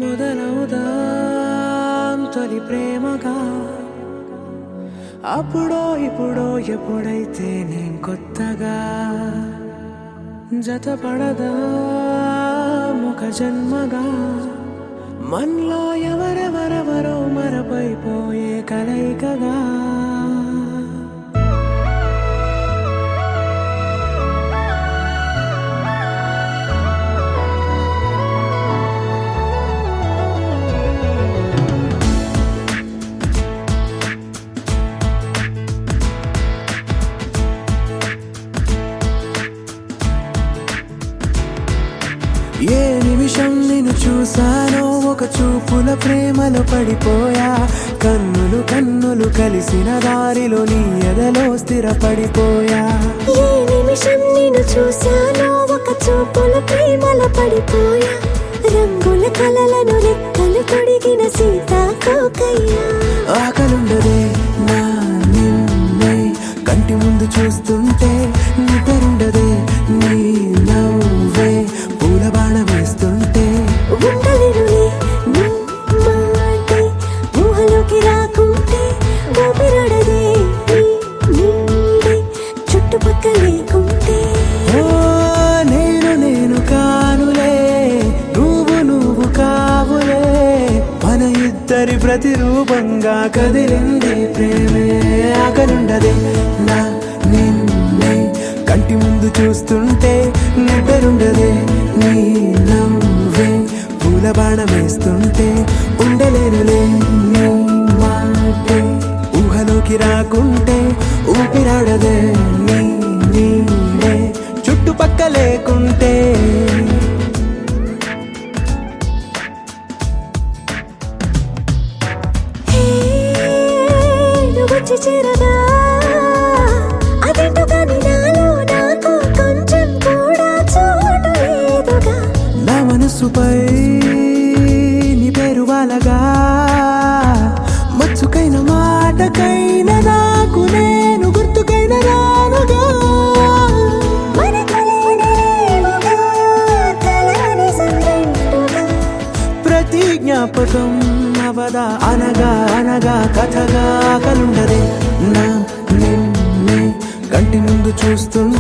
మొదలవుదాం తొలి ప్రేమగా అప్పుడో ఇప్పుడో ఎప్పుడైతే నేను కొత్తగా జతపడదా ఒక జన్మగా మనలో ఎవరెవరెవరో మరపైపోయే కలయికగా ఏ నిమిషం నిన్ను చూసానో ఒక చూపుల ప్రేమలో పడిపోయా కన్నులు కన్నులు కలిసిన దారిలో నీ ఎదలో స్థిరపడిపోయా ఏ నిమిషం నిన్ను చూసానో ఒక చూపుల ప్రేమలో పడిపోయా రంగుల కలలను రెక్కలు తొడిగిన సీతాకోకయ్యా ఆకలుండదే నా నిన్నే కంటి ముందు చూస్తుంటే నిద్రుండదే నీ నవ్వే పూల బాణ వేస్తుంటే ఉండలేనులే నీ మాటే ఊహలోకి రాకుంటే ఊపిరాడదే నీ నీడే చుట్టుపక్కల లేకుంటే ఓ నేను కానులే నువ్వు కావులే మన ఇద్దరి ప్రతిరూపంగా కదిలింది ప్రేమే ఆకలుండదే నా నిన్నే కంటి ముందు చూస్తుంటే నిద్రుండదే నీ నవ్వే పూల బాణ వేస్తుంటే ఉండలేనులే నీ మాటే ఊహలోకి రాకుంటే ఊపిరాడదే నీ నీడే చుట్టుపక్క లేకుంటే హే నువ్వు వచ్చి చేరగా అదేంటో కానీ నాలో నాకు కొంచెం కూడా చోటు లేదుగా నా మనసుపై నీ పేరు వాలగా మచ్చుకైన మాటకైన నాకు నేను గుర్తుకైన రానుగా మన కలనేవుగా కలని సంగంటుగా ప్రతి జ్ఞాపకం అవదా అనగా అనగా కథగా కలుండదే నా నిన్నే కంటి ముందు చూస్తుంటే